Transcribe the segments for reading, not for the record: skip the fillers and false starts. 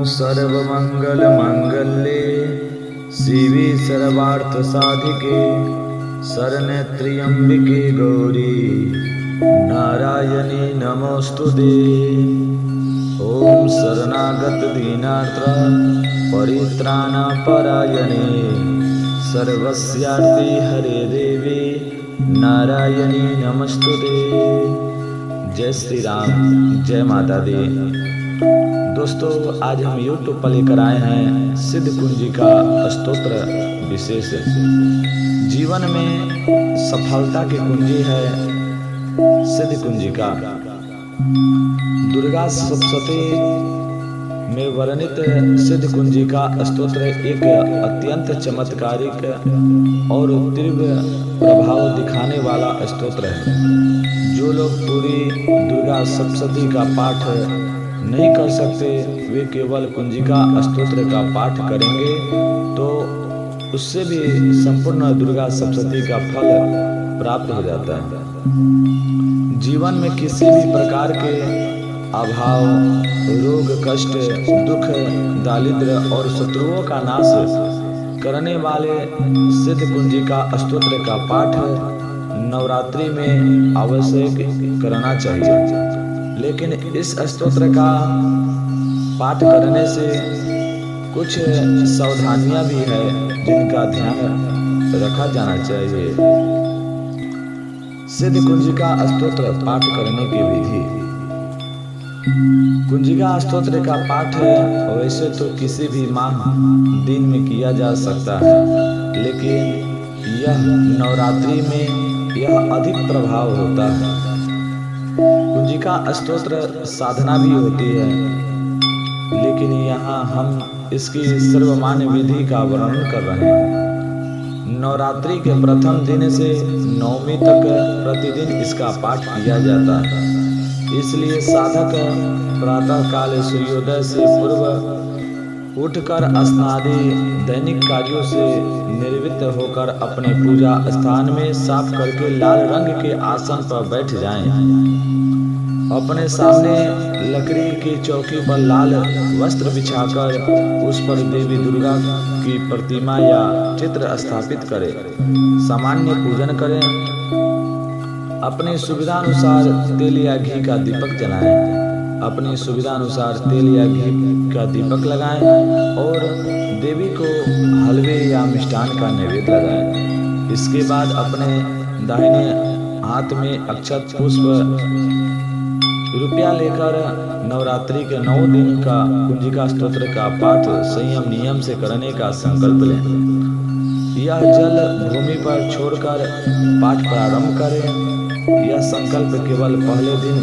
सर्वमंगलमांगल्ये शिवे सर्वार्थसाधिके शरण्ये त्र्यंबके गौरी नारायणी नमोस्तुते। ओम शरणागत दीनार्थ परित्राणपरायणे सर्वस्यार्थे हरे देवी नारायणी नमस्तुते। जय श्री राम, जय माता दी। दोस्तों, आज हम YouTube पर लेकर आए हैं सिद्ध कुंजिका स्तोत्र विशेष। जीवन में सफलता की कुंजी है सिद्ध कुंजिका। दुर्गा सप्तशती में वर्णित सिद्ध कुंजिका स्तोत्र एक अत्यंत चमत्कारिक और तीव्र प्रभाव दिखाने वाला स्तोत्र है। जो लोग पूरी दुर्गा सप्तशती का पाठ नहीं कर सकते, वे केवल कुंजिका स्तोत्र का पाठ करेंगे तो उससे भी संपूर्ण दुर्गा सप्तशती का फल प्राप्त हो जाता है। जीवन में किसी भी प्रकार के अभाव, रोग, कष्ट, दुख, दारिद्र्य और शत्रुओं का नाश करने वाले सिद्ध कुंजिका स्तोत्र का पाठ नवरात्रि में आवश्यक करना चाहिए। लेकिन इस स्तोत्र का पाठ करने से कुछ सावधानियां भी है जिनका ध्यान रखा जाना चाहिए। सिद्ध कुंजिका स्तोत्र पाठ करने की विधि। कुंजिका स्तोत्र का पाठ वैसे तो किसी भी माह दिन में किया जा सकता है, लेकिन यह नवरात्रि में यह अधिक प्रभाव होता है। कुंजिका स्तोत्र साधना भी होती है, लेकिन यहाँ हम इसकी सर्वमान्य विधि का वर्णन कर रहे हैं। नवरात्रि के प्रथम दिन से नवमी तक प्रतिदिन इसका पाठ किया जाता है। इसलिए साधक प्रातः काल सूर्योदय से पूर्व उठकर स्नादि दैनिक कार्यों से निवृत्त होकर अपने पूजा स्थान में साफ करके लाल रंग के आसन पर बैठ जाएं। अपने सामने लकड़ी की चौकी पर लाल वस्त्र बिछाकर उस पर देवी दुर्गा की प्रतिमा या चित्र स्थापित करें। सामान्य पूजन करें। अपनी सुविधानुसार तेल या घी का दीपक जलाएं। अपनी सुविधानुसार तेल या घी का दीपक लगाएं और देवी को हलवे या मिष्ठान का नैवेद्य लगाएं। इसके बाद अपने दाहिने हाथ में अक्षत, पुष्प, रुपया लेकर नवरात्रि के 9 दिन का कुंजिका स्तोत्र का पाठ संयम नियम से करने का संकल्प लें। यह जल भूमि पर छोड़कर पाठ प्रारंभ करें। यह संकल्प केवल पहले दिन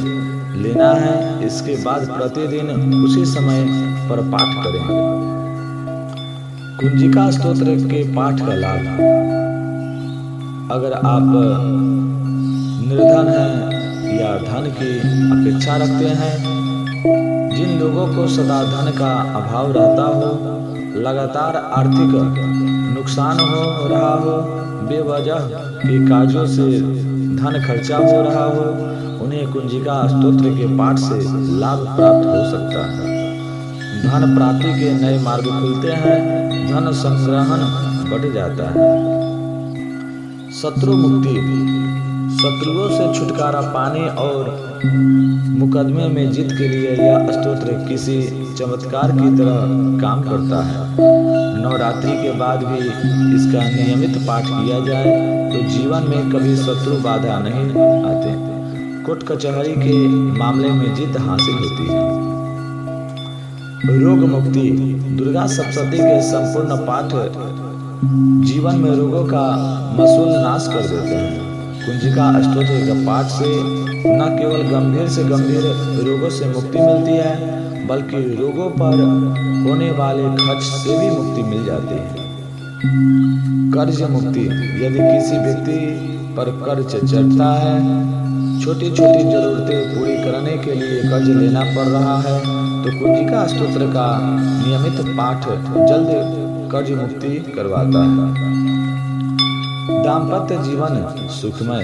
लेना है। इसके बाद प्रतिदिन उसी समय पर पाठ करें। कुंजिका स्तोत्र के पाठ का लाभ। अगर आप निर्धन हैं या धन की अपेक्षा रखते हैं, जिन लोगों को सदा धन का अभाव रहता हो, लगातार आर्थिक नुकसान हो रहा हो, बेवजह के कार्यों से धन खर्चा हो रहा हो, उन्हें कुंजिका स्तोत्र के पाठ से लाभ प्राप्त हो सकता है। धन प्राप्ति के नए मार्ग खुलते हैं। धन संग्रहण बढ़ जाता है। शत्रु मुक्ति। शत्रुओं से छुटकारा पाने और मुकदमे में जीत के लिए यह स्तोत्र किसी चमत्कार की तरह काम करता है। नवरात्रि के बाद भी इसका नियमित पाठ किया जाए तो जीवन में कभी शत्रु बाधा नहीं आते। कोर्ट कचहरी के मामले में जीत हासिल होती है। रोग मुक्ति। दुर्गा सप्तशती के संपूर्ण पाठ जीवन में रोगों का मसूल नाश कर देते हैं। कुंजिका स्तोत्र के पाठ से न केवल गंभीर से गंभीर रोगों से मुक्ति मिलती है, बल्कि रोगों पर होने वाले खर्च से भी मुक्ति मिल जाती है। कर्ज मुक्ति। यदि किसी व्यक्ति पर कर्ज चढ़ता है, छोटी छोटी जरूरतें पूरी करने के लिए कर्ज लेना पड़ रहा है, तो कुंजिका स्तोत्र का नियमित पाठ जल्द कर्ज मुक्ति करवाता है। दाम्पत्य जीवन सुखमय।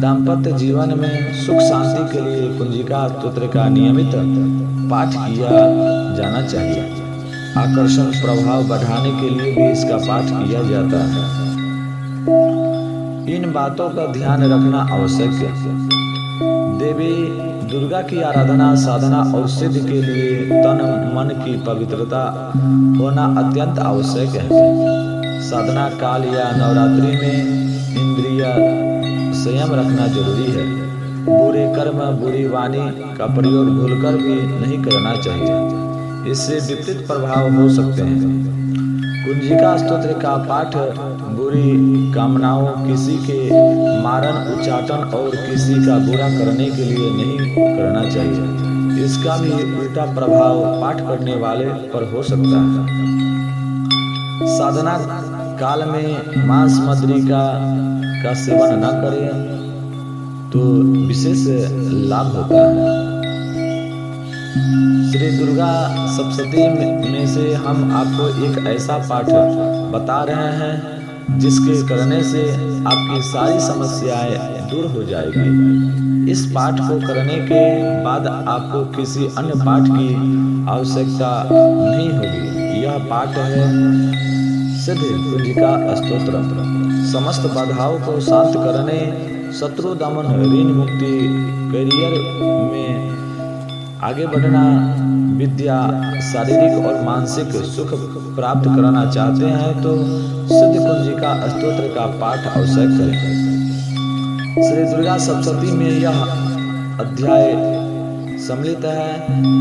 दाम्पत्य जीवन में सुख शांति के लिए कुंजिका स्तोत्र का नियमित पाठ किया जाना चाहिए। आकर्षण प्रभाव बढ़ाने के लिए भी इसका पाठ किया जाता है। इन बातों का ध्यान रखना आवश्यक है। देवी दुर्गा की आराधना, साधना और सिद्धि के लिए तन मन की पवित्रता होना अत्यंत आवश्यक है। साधना काल या नवरात्रि में इंद्रिय संयम रखना जरूरी है। बुरे कर्म, बुरी वाणी का प्रयोग भूलकर भी नहीं करना चाहिए, इससे विपरीत प्रभाव हो सकते हैं। कुंजिका स्तोत्र का पाठ बुरी कामनाओं, किसी के मारन, उच्चाटन और किसी का बुरा करने के लिए नहीं करना चाहिए। इसका भी उल्टा प्रभाव पाठ करने वाले पर हो सकता है। साधना काल में मांस, मदिरा का सेवन न करें तो विशेष लाभ होता है। श्री दुर्गा सप्तशती में से हम आपको एक ऐसा पाठ बता रहे हैं जिसके करने से आपकी सारी समस्याएं दूर हो जाएगी। इस पाठ को करने के बाद आपको किसी अन्य पाठ की आवश्यकता नहीं होगी। यह पाठ है सिद्ध कुंजिका स्तोत्र। समस्त बाधाओं को शांत करने, शत्रु दमन, ऋण मुक्ति, करियर में आगे बढ़ना, विद्या, शारीरिक और मानसिक सुख प्राप्त करना चाहते हैं तो सिद्ध कुंजिका स्तोत्र का पाठ अवश्य करें। श्री दुर्गा सप्तशती में यह अध्याय सम्मिलित है।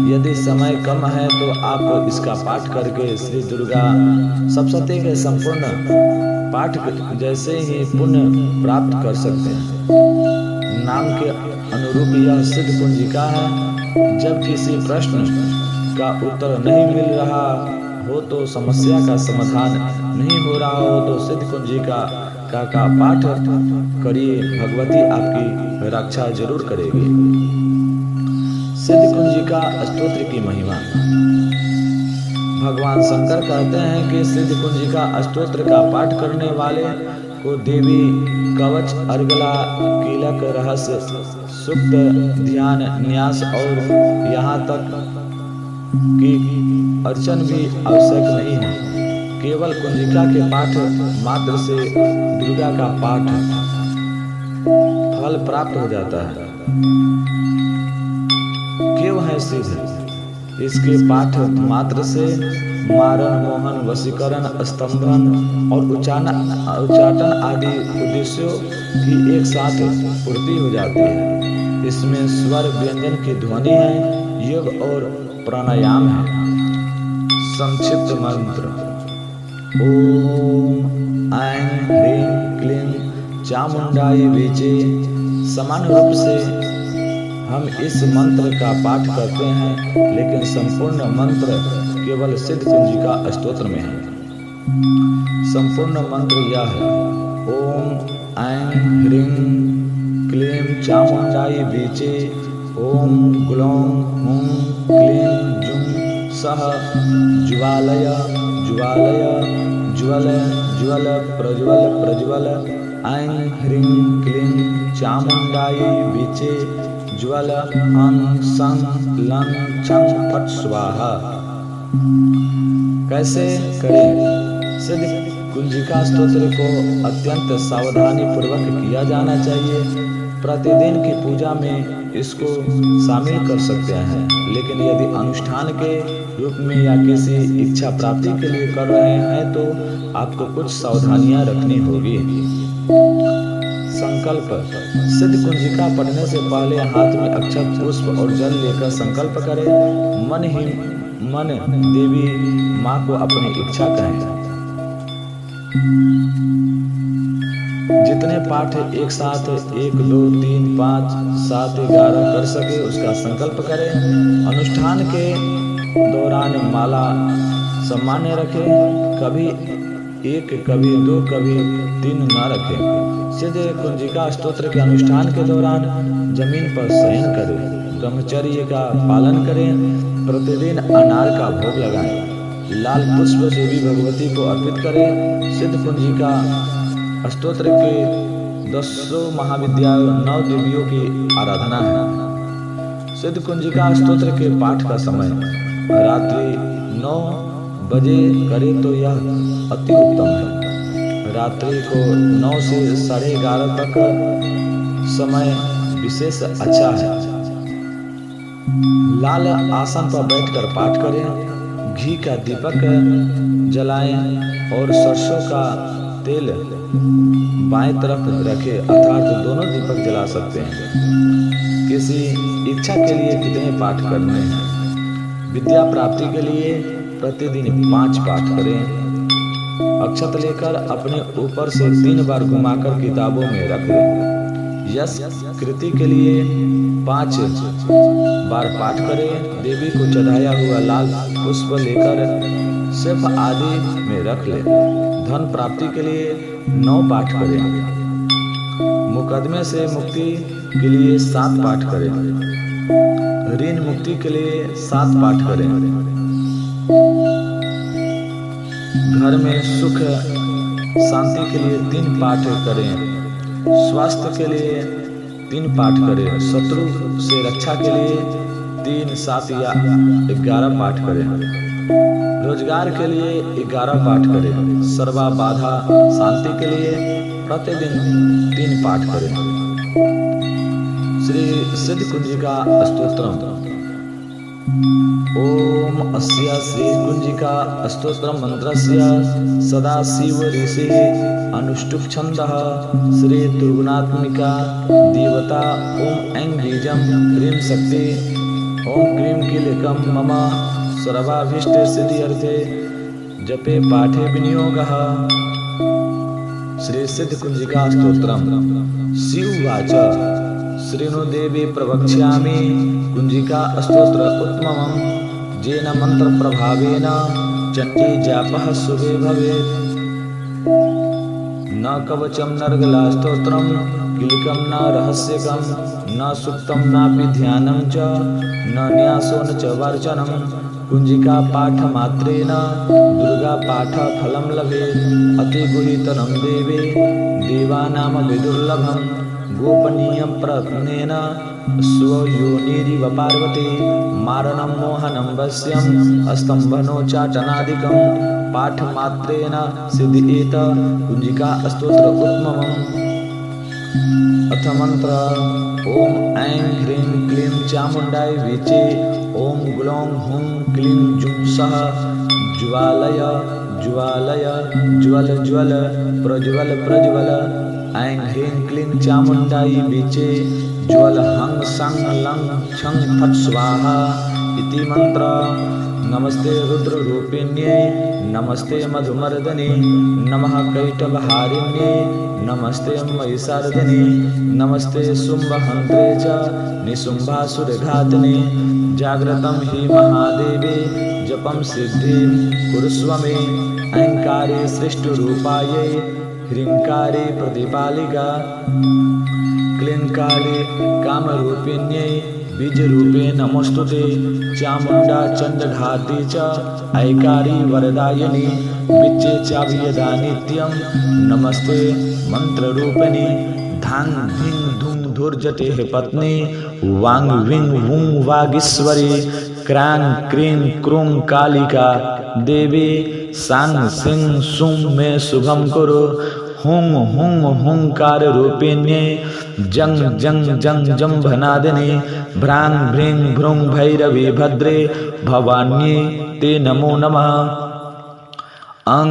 यदि समय कम है तो आप इसका पाठ करके श्री दुर्गा सप्तशती के संपूर्ण पाठ जैसे ही पुण्य प्राप्त कर सकते हैं। नाम के अनुरूप यह सिद्ध कुंजिका है। जब किसी प्रश्न का उत्तर नहीं मिल रहा हो तो समस्या का समाधान नहीं हो रहा हो तो सिद्ध कुंजिका का पाठ करिए, भगवती आपकी रक्षा जरूर करेगी। सिद्ध कुंजिका स्तोत्र की महिमा। भगवान शंकर कहते हैं कि सिद्ध कुंजिका स्तोत्र का पाठ करने वाले को देवी कवच, अर्गला, कीलक, रहस्य, सुक्त, ध्यान, न्यास और यहाँ तक कि अर्चन भी आवश्यक नहीं है। केवल कुंजिका के पाठ मात्र से दुर्गा का पाठ फल प्राप्त हो जाता है। क्यों है सिद्ध? इसके पाठ मात्र से मारण, मोहन, वशीकरण, स्तंभन और उच्चाटन आदि उद्देश्यों की एक साथ पूर्ति हो जाती है। इसमें स्वर व्यंजन की ध्वनि है, योग और प्राणायाम है। संक्षिप्त मंत्र: ओम ऐं ह्रीं क्लीं चामुंडाय वीचे। सामान्य रूप से हम इस मंत्र का पाठ करते हैं, लेकिन संपूर्ण मंत्र केवल सिद्ध कुंजिका स्तोत्र में है। संपूर्ण मंत्र यह है: ओम ऐं ह्रीं क्लीं चामुंडाय वीचे। ओम ग्लौं हुं क्लीं जुं सः ज्वालय ज्वालय ज्वल ज्वल प्रज्वल प्रज्वल। ऐं ह्रीं क्लीं चामुंडाय वीचे। ज्वल हं सं लं छं फट स्वाहा। कैसे करें? सिद्ध कुंजिका स्तोत्र को अत्यंत सावधानी पूर्वक किया जाना चाहिए। प्रतिदिन की पूजा में इसको शामिल कर सकते हैं, लेकिन यदि अनुष्ठान के रूप में या किसी इच्छा प्राप्ति के लिए कर रहे हैं तो आपको कुछ सावधानियां रखनी होगी। संकल्प: सिद्ध कुंजिका पढ़ने से पहले हाथ में अक्षत, पुष्प और जल लेकर संकल्प करें। मन ही मन देवी माँ को अपनी इच्छा कहें। जितने पाठ एक साथ 1, 2, 3, 5, 7, 11 कर सके उसका संकल्प करें। अनुष्ठान के दौरान माला सामान्य रखें। कभी 1, कभी 2, कभी 3 न रखें। सिद्ध कुंजिका स्तोत्र के अनुष्ठान के दौरान जमीन पर शयन करें। ब्रह्मचर्य का पालन करें। प्रतिदिन अनार का भोग लगाएं। लाल पुष्प देवी भगवती को अर्पित करें। सिद्ध कुंजिका स्तोत्र के 10 महाविद्याओं 9 देवियों की आराधना है। सिद्ध कुंजिका स्तोत्र के पाठ का समय रात्रि 9 बजे करे तो यह अति उत्तम है। रात्रि को 9 से 11:30 तक समय विशेष अच्छा है। लाल आसन पर बैठकर पाठ करें, घी का दीपक जलाएं और सरसों का तेल बाएं तरफ रखें, अर्थात दोनों दीपक जला सकते हैं। किसी इच्छा के लिए कितने पाठ करने हैं? विद्या प्राप्ति के लिए प्रतिदिन 5 पाठ करें। अक्षत लेकर अपने ऊपर से 3 बार घुमाकर किताबों में रख दें। यश कृति के लिए 5 बार पाठ करें। देवी को चढ़ाया हुआ लाल पुष्प लेकर सिर्फ आदि में रख ले। धन प्राप्ति के लिए 9 पाठ करें। मुकदमे से मुक्ति के लिए 7 पाठ करें। ऋण मुक्ति के लिए 7 पाठ करें। घर में सुख शांति के लिए 3 पाठ करें। स्वास्थ्य के लिए 3 पाठ करें। शत्रु से रक्षा के लिए 3, 7 या 11 पाठ करें। रोजगार के लिए 11 पाठ करें। सर्वा बाधा शांति के लिए प्रतिदिन 3 पाठ करें। श्री सिद्ध कुंजिका स्तोत्रम। ओम अस्य श्री कुंजिका स्तोत्रम मंत्रस्य सदाशिव ऋषि अनुष्टुप छंदः श्री दुर्गुणात्मिका देवता ओम ऐं बीजम ह्रीं शक्ति ओम क्रीं कीलकम मम सर्वाभीष्ट सिद्धि अर्थे जपे पाठे विनियोगः। श्री सिद्ध कुंजिका स्तोत्रम। शिववाच श्रीनु देवी प्रवक्ष्यामि कुंजिका स्तोत्र उत्तमम् जेन मंत्र प्रभावेन चंडी जापः शुभे भवेत्। न कवचम नर्गला स्तोत्रम किलकम न रहस्यकम न सुक्तम नापि ध्यानं च न न्यासो न च वर्जनम। कुंजिका पाठ मात्रेण दुर्गा पाठ फलं लभेत्। अति गुहितरं देवे देवानां विदुर्लभम्। गोपनीयं प्रयत्नेन स्वयोनिरिव पार्वती मारणं मोहनं वश्यं स्तम्भनो चाटनादिकं। पाठमात्रेण सिद्ध्येत कुंजिका स्तोत्र उत्तमम्। अथ मंत्र ओम ऐं ह्रीं क्लीं चामुंडाय वीचे ओम ग्लौं हुं क्लीं जुं सः ज्वालय ज्वालय ज्वल ज्वल प्रज्वल प्रज्वल। ऐं ह्रीं क्लीं चामुंडाय वीचे ज्वल हं सं लं छं फट् स्वाहा इति मंत्र। नमस्ते रुद्र रूपिण्ये नमस्ते मधुमर्दने नमः कैटभहारिण्ये नमस्ते महिषार्दने नमस्ते शुम्भहन्त्रे च निशुम्भासुरघातने। जाग्रतं हि महादेवे जपं सिद्धिं कुरुष्व मे। ऐंकारे सृष्टरूपायै ह्रींकारे प्रतिपालिका क्लींकारे कामरूपिण्यै बीजरूपे नमोस्तुते। चामुंडा चंडघाती च ऐकारी वरदायिनी विच्चे चाव्यदा नित्यं नमस्ते मंत्ररूपिणी। धां धिं धुं धुर्जटे पत्नी वांग विंग वुं वागीश्वरी क्रां क्रीं क्रूं कालिका देवी सांग सिंह सुं मे शुभं कुरु। हुं हुं हुंकार रूपिण्ये जंग जंग जंग जंभनादिनी भ्रां भ्रीं भ्रूं भैरवी भद्रे भवान्ये ते नमो नमः। अं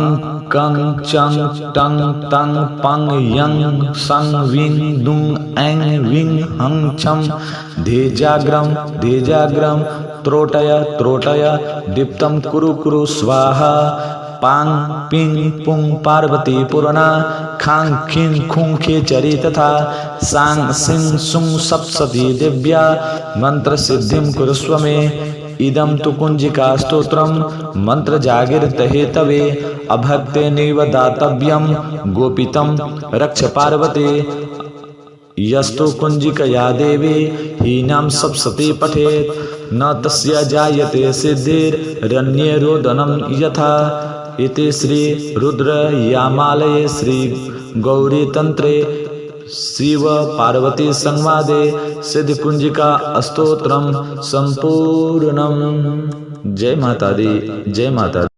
कं चं टं तं पं यं सं विं दुं ऐं विं हं छं धेजाग्रम धेजाग्रम त्रोटय त्रोटय दीप्तं कुरु कुरु स्वाहा। पांग पिंग पुंग पार्वती पूर्णा खांग खिंग खुंग खेचरी तथा सांग सिंह सुंग सप्तशती दिव्या मंत्र सिद्धिं कुरुष्व मे। इदं तु कुंजिका स्तोत्रम मंत्र जागृत हेतवे अभक्ते नैव दातव्यं गोपितं रक्ष पार्वती। यस्तु कुंजिकया देवी हीनां सप्तशती पठेत् न तस्य जायते सिद्धिर्रण्ये रोदनं यथा। इति श्री रुद्र यामालये श्री गौरी तंत्रे शिव पार्वती संवादे सिद्ध कुंजिका स्तोत्रम संपूर्णम। जय माता दी, जय माता दी।